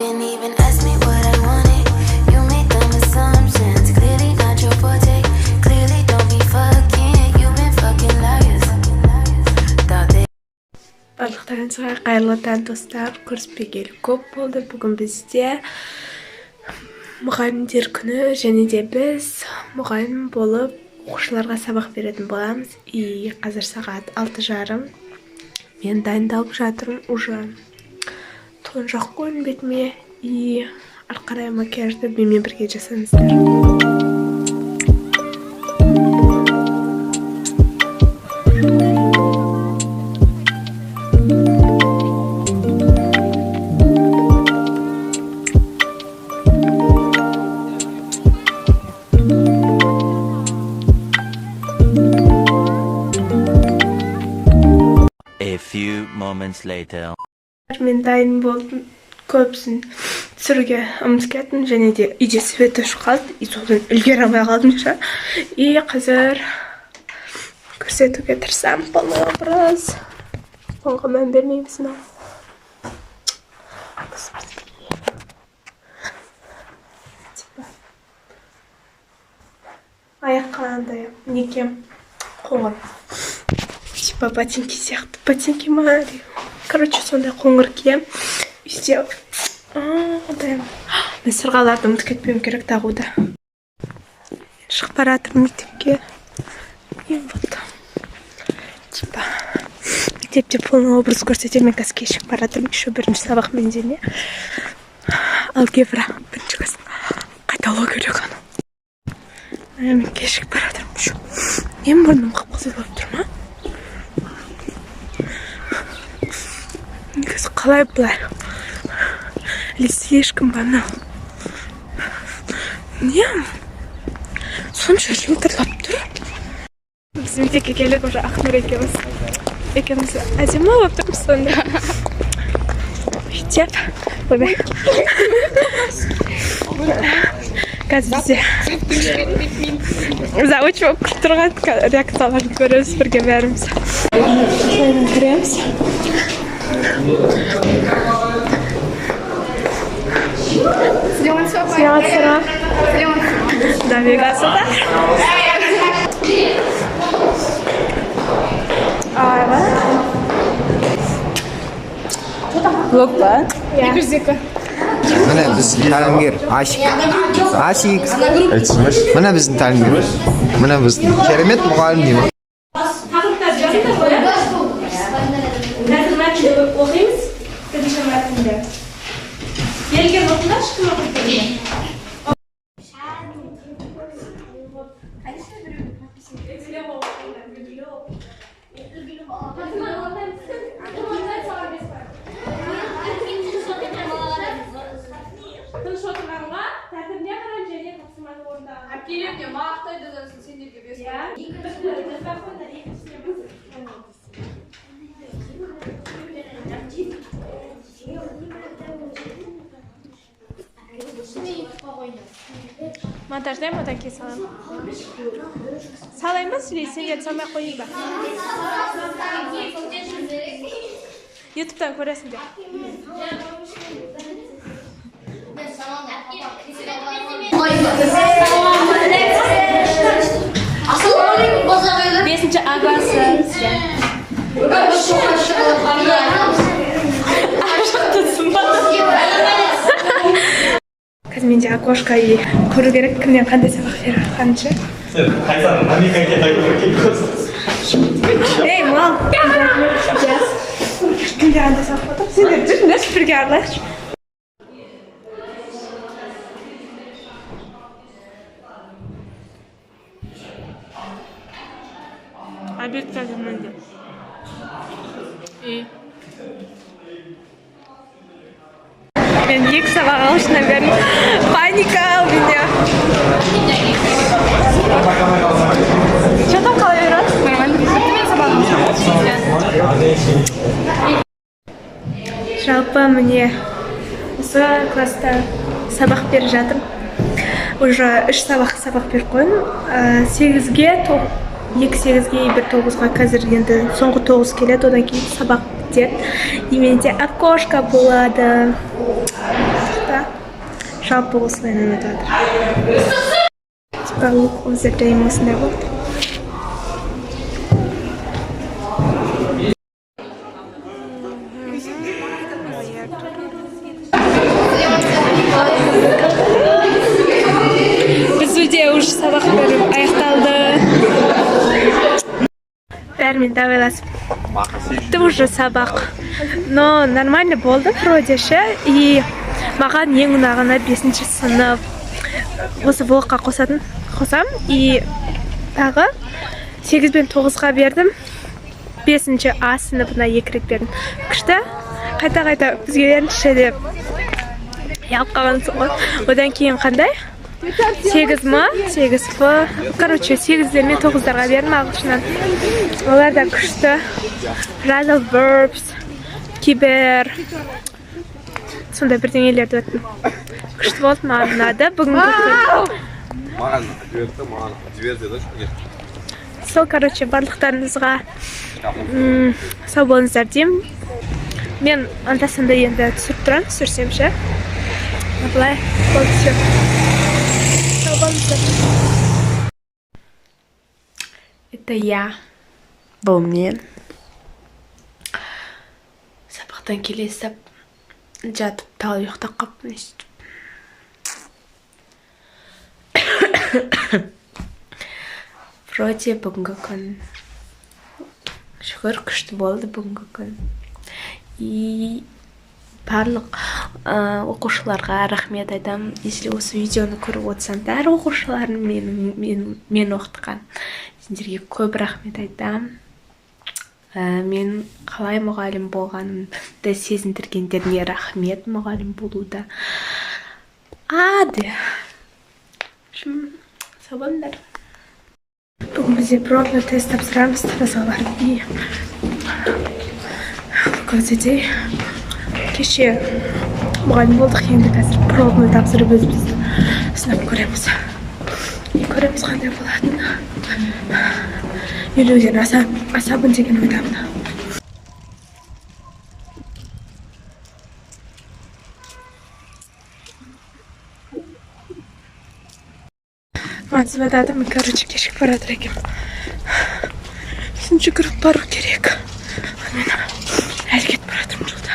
Didn't even ask me what I wanted. You made dumb assumptions. Clearly not your forte. Clearly don't be fucking. You've been fucking liars. Thought they Барлықтарыңызға қайырлы таң достар. Көріспегелі көп болды. Бүгін бізде мұғалімдер күні және де біз мұғалім болып оқушыларға сабақ беретін боламыз. И қазір сағат 6:30. Мен дайындалып жатырмын. Уже тон жақ көрінбеді ме? И ары қарай макияжды менімен бірге жасаңыздар. A few moments later. Мен дайын болдым. Көпсін түсіруге ұмытып және де үйде свет өшіп қалды. И содан үлгере алмай қалдым ша. И қазір көрсетуге тырысамын полный образ. Соңғы мән бермейміз мынау. Аяққа андай неке қоңыр. Типа ботинки сияқты. Ботинки ма? Короче, сондай қоңыр кием. Үйде мен сырғаларды ұмытып кетпеуім керек тағуда. Шығып бара жатырмын мектепке. И вот. Типа мектепте полный образ көрсетемін. Мен қазір кешігіп бара жатырмын. Еще бірінші сабақ менде не? Алгебра. Бірінші класс. Қайталау керек аны. Мен кешігіп бара жатырмын. Мен мұрным қып-қызыл болып тұр ма? Негізі қалай бұлай? Или слишком банал? Не? Сонша жымтырлап тұр. Біз мектепке келіп уже Ақнұр екеуміз әдемі болып тұрмыз сонда. Мектеп. Ойбай. Қазір бізде завуч болып күтіп тұрған реакцияларды көреміз бірге бәріміз. Көреміз. Сиятсыра. Навигация. Влог ба? Mana biz ta'limgir Ashik. Mana bizning ta'limgir. Mana bizning keremet muallim deyman. O'qiymiz. Kirishim matnda. Kelgan vaqtda chiqib o'qiydi. Монтаждаймын, одан кейін саламын. Салайын ба, сенге салмай қойайын ба? Ютубтан көресіңдер. Бесінші А классы. Қазір менде окошко көру керек, кімнен қандай сабақ беріп жатқанынша. Ей, мал! Кімде қандай сабақ отыр? Сендер жүріңдерші бірге аралайықшы. Обед қазір менде. Мен екі сабақ алышынан бері паника у меня. Что там қалай бересің? Нормально. Мен сабағым. Жалпы міне осы класста сабақ беріп жатырмын. Уже 3 сабақ беріп қойдым. 8-ге, 2-8-ге, 1-9-ға қазір енді соңғы 9 келеді, одан кейін сабақ бітеді. И менде окошко болады. жалпы осылай ұнап жатыр. Типа look of the day осындай болды. Бізде уже сабақ беріп аяқталды. Бәрімен давайласып. Это уже сабақ. Но нормально болды вроде ше. И маған ең ұнағаны 5-ші сынып. Осы блокқа қосам. И тағы 8 бен 9-ға бердім. 5-ші А сыныбына 2 рет бердім. Күшті. Қайта бізге беріңізші деп ялып қалғансың ғой. Одан кейін қандай? 8 ма? 8 Ф. Короче, 8-дер мен 9-дарға бердім ағылшыннан. Олар да күшті. Phrasal verbs, кибер. Сондай бірдеңелерді өттім. Күшті болды, маған ұнады. Бүгінгі күн. Сол, короче, барлықтарыңызға сау болыңыздар деймін. Мен анда-санда енді түсіріп тұрам, түсірсем ше. Былай болды все. Сау болыңыздар. Это я. Бұл мен. Сабақтан келесіп жатып тал ұйықтап қаппын. Вроде бүгінгі күн шүкір күшті болды бүгінгі күн. И барлық оқушыларға рахмет айтам. Если осы видеоны көріп отырсаңдар, оқушыларым мен оқытқан. Сендерге көп рахмет айтам. Мен қалай мұғалім болғанымды сезіндіргендеріне рахмет, мұғалім болуда. Ады. Сау болыңдар. Бүгін бізде пробный тест тапсырамыз, тазалар. И қазірде кеше мұғалім болдық, енді қазір пробный тапсырып өзімізді сынап көреміз. Көреміз қандай болатыны. Елуден асабын деген ойдамын. Звондадым, короче, кешігіп бара жатыр екем. Сосын жүгіріп бару керек. Мен әлі кетіп бара жатырмын жолда.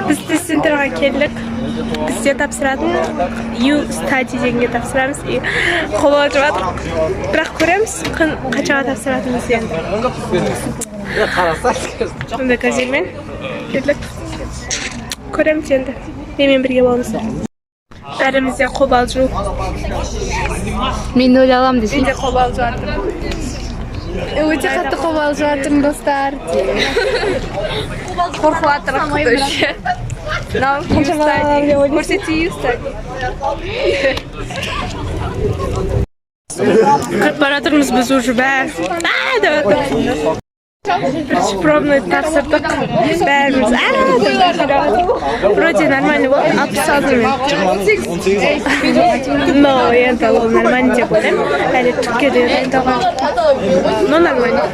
Біз тест-центрға келдік. Бізде тапсыратын You Study дегенге тапсырамыз. Қол алып жатыр. Бірақ көреміз, қаншаға тапсыратынымыз енді. Сонда газелмен келдік. Көреміз енді. Менімен бірге болыңыздар. Бәрімізде қобалжу. Мен өле алам десең. Мен де қобалжу жатырмын. Өте қатты қобалжу жатырмын, достар. Қорқып жатырмын құдайшы. Көрсетейін You Study. Бара жатырмыз біз уже бәрі. Бірінші пробный тапсырдық. Бәріміз вроде нормально болды. 66 но енді ол нормально деп ойлаймын. Әлі түкке де дайындалған. Но нормально.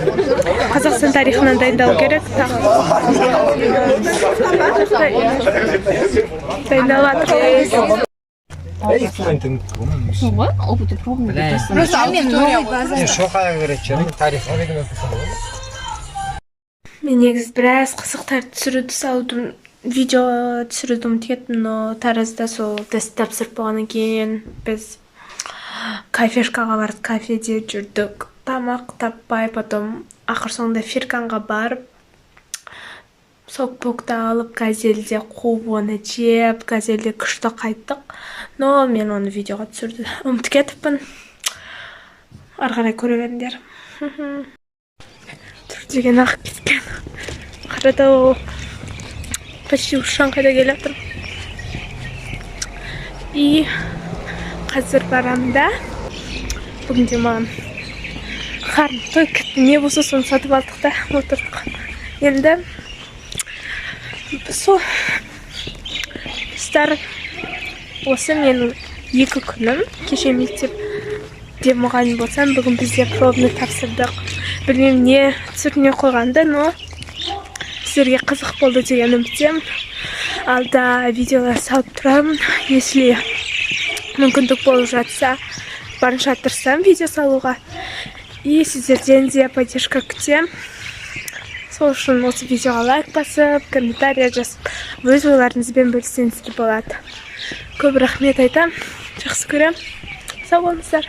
Қазақстан тарихынан дайындалу керек. Дайындалып жатыр. Мен негізі біраз қызықтар түсіруді салудым, видео түсіруді ұмытып кеттім, но Таразда сол тест тапсырып болғаннан кейін біз кафешкаға бардық, кафеде жүрдік, тамақ таппай, потом ақыр соңында Фирканға барып, сок-покты алып, газелде қуып оны жеп, газелде күшті қайттық, но мен оны видеоға түсірді ұмытып кетіппін. Ары қарай көре беріңдер. Деген ағып кеткен. Қарада ол почти ұшан қайда келе жатыр. И қазір барамын да. Бүгінде маған қарным тойып кетті. Не болса соны сатып алдық та отырдық. Енді сол достар, осы менің 2 күнім. Кеше мектепте мұғалім болсам, бүгін бізде пробный тапсырдық. Білмеймін не түсірмей қойғанды, но сіздерге қызық болды деген үміттемін. алда видеолар салып тұрамын. Если мүмкіндік болып жатса, барынша тырысамын видео салуға. И сіздерден де поддержка күтем. Сол үшін осы видеоға лайк басып, комментария жазып, өз ойларыңызбен бөліссеңіздер болады. Көп рахмет айтам. Жақсы көрем. Сау болыңыздар.